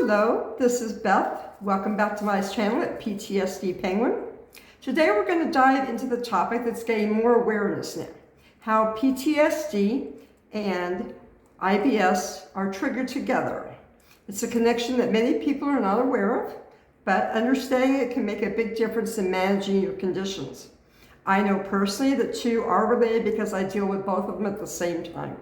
Hello, this is Beth. Welcome back to my channel at PTSD Penguin. Today we're going to dive into the topic that's getting more awareness now. How PTSD and IBS are triggered together. It's a connection that many people are not aware of, but understanding it can make a big difference in managing your conditions. I know personally that two are related because I deal with both of them at the same time.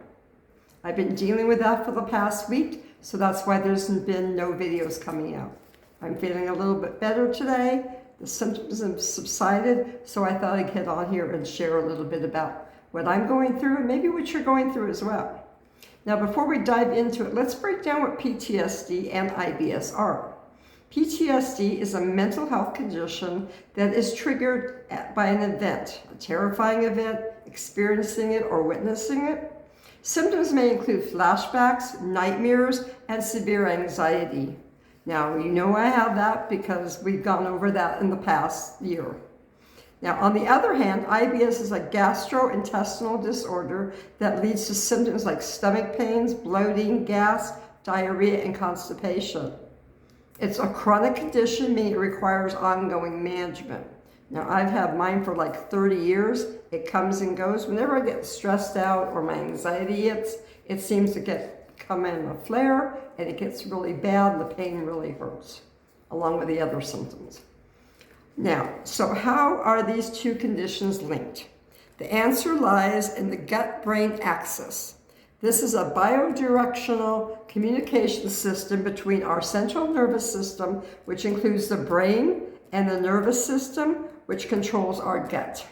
I've been dealing with that for the past week, so that's why there's been no videos coming out. I'm feeling a little bit better today. The symptoms have subsided, so I thought I'd get on here and share a little bit about what I'm going through and maybe what you're going through as well. Now, before we dive into it, let's break down what PTSD and IBS are. PTSD is a mental health condition that is triggered by an event, a terrifying event, experiencing it or witnessing it. Symptoms may include flashbacks, nightmares, and severe anxiety. Now, you know I have that because we've gone over that in the past year. Now, on the other hand, IBS is a gastrointestinal disorder that leads to symptoms like stomach pains, bloating, gas, diarrhea, and constipation. It's a chronic condition, meaning it requires ongoing management. Now, I've had mine for like 30 years. It comes and goes. Whenever I get stressed out or my anxiety hits, it seems to come in a flare, and it gets really bad, and the pain really hurts, along with the other symptoms. Now, so how are these two conditions linked? The answer lies in the gut-brain axis. This is a bidirectional communication system between our central nervous system, which includes the brain, and the nervous system, which controls our gut.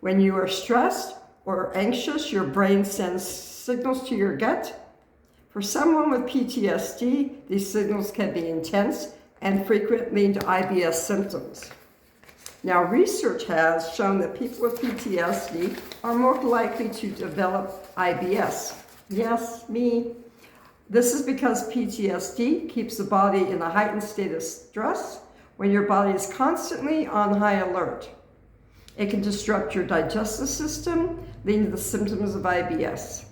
When you are stressed or anxious, your brain sends signals to your gut. For someone with PTSD, these signals can be intense and frequently lead to IBS symptoms. Now, research has shown that people with PTSD are more likely to develop IBS. Yes, me. This is because PTSD keeps the body in a heightened state of stress when your body is constantly on high alert. It can disrupt your digestive system, leading to the symptoms of IBS.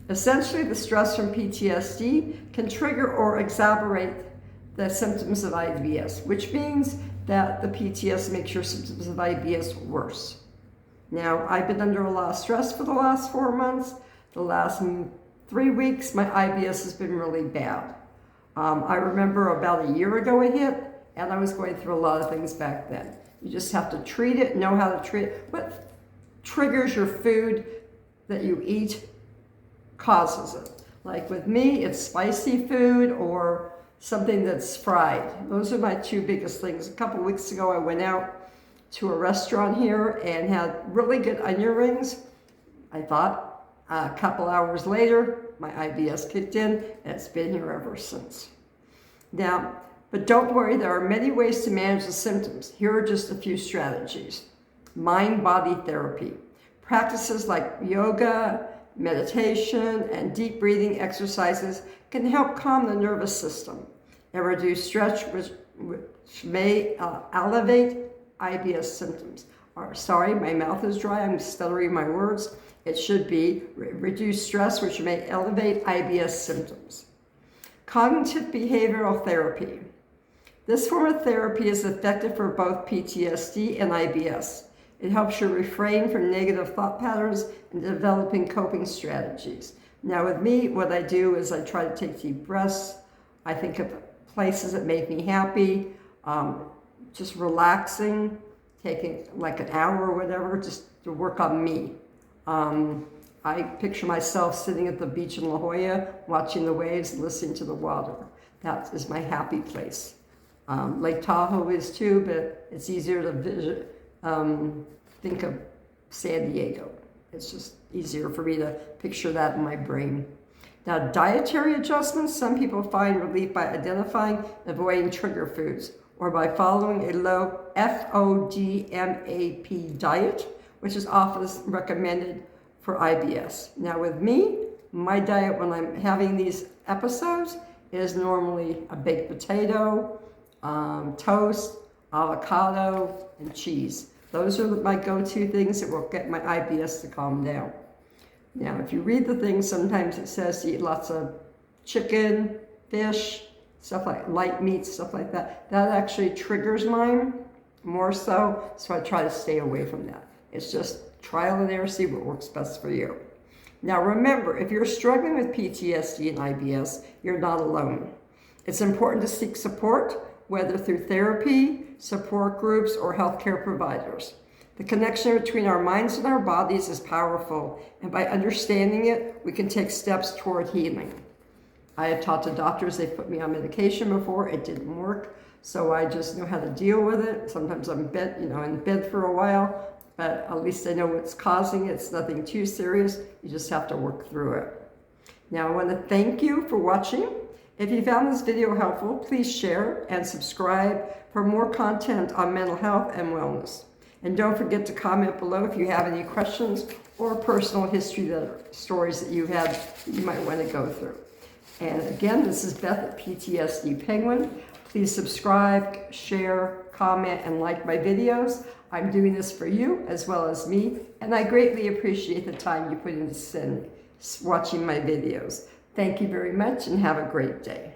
Essentially, the stress from PTSD can trigger or exacerbate the symptoms of IBS, which means that the PTSD makes your symptoms of IBS worse. Now, I've been under a lot of stress for the last 4 months. The last 3 weeks, my IBS has been really bad. I remember about a year ago it hit, and I was going through a lot of things back then. You just have to treat it, know how to treat it. What triggers your food that you eat causes it. Like with me, it's spicy food or something that's fried. Those are my two biggest things. A couple weeks ago, I went out to a restaurant here and had really good onion rings. I thought a couple hours later, my IBS kicked in, and it's been here ever since. Now, but don't worry, there are many ways to manage the symptoms. Here are just a few strategies. Mind-body therapy. Practices like yoga, meditation, and deep breathing exercises can help calm the nervous system and reduce stress, which may elevate IBS symptoms. Sorry, my mouth is dry. I'm stuttering my words. It should be reduce stress, which may elevate IBS symptoms. Cognitive behavioral therapy. This form of therapy is effective for both PTSD and IBS. It helps you refrain from negative thought patterns and developing coping strategies. Now with me, what I do is I try to take deep breaths. I think of places that make me happy, just relaxing, taking like an hour or whatever, just to work on me. I picture myself sitting at the beach in La Jolla, watching the waves and listening to the water. That is my happy place. Lake Tahoe is too, but it's easier to think of San Diego. It's just easier for me to picture that in my brain. Now, dietary adjustments, some people find relief by identifying and avoiding trigger foods or by following a low FODMAP diet, which is often recommended for IBS. Now with me, my diet when I'm having these episodes is normally a baked potato, toast, avocado, and cheese. Those are my go-to things that will get my IBS to calm down. Now, if you read the things, sometimes it says to eat lots of chicken, fish, stuff like light meat, stuff like that, that actually triggers mine more so I try to stay away from that. It's just trial and error, see what works best for you. Now remember, if you're struggling with PTSD and IBS, you're not alone. It's important to seek support, whether through therapy, support groups, or healthcare providers. The connection between our minds and our bodies is powerful, and by understanding it, we can take steps toward healing. I have talked to doctors, they've put me on medication before, it didn't work, so I just know how to deal with it. Sometimes I'm in bed for a while, but at least I know what's causing it. It's nothing too serious, you just have to work through it. Now I want to thank you for watching. If you found this video helpful, please share and subscribe for more content on mental health and wellness. And don't forget to comment below if you have any questions or personal history stories that you had that you might want to go through. And again, this is Beth at PTSD Penguin. Please subscribe, share, comment, and like my videos. I'm doing this for you as well as me, and I greatly appreciate the time you put into watching my videos. Thank you very much and have a great day.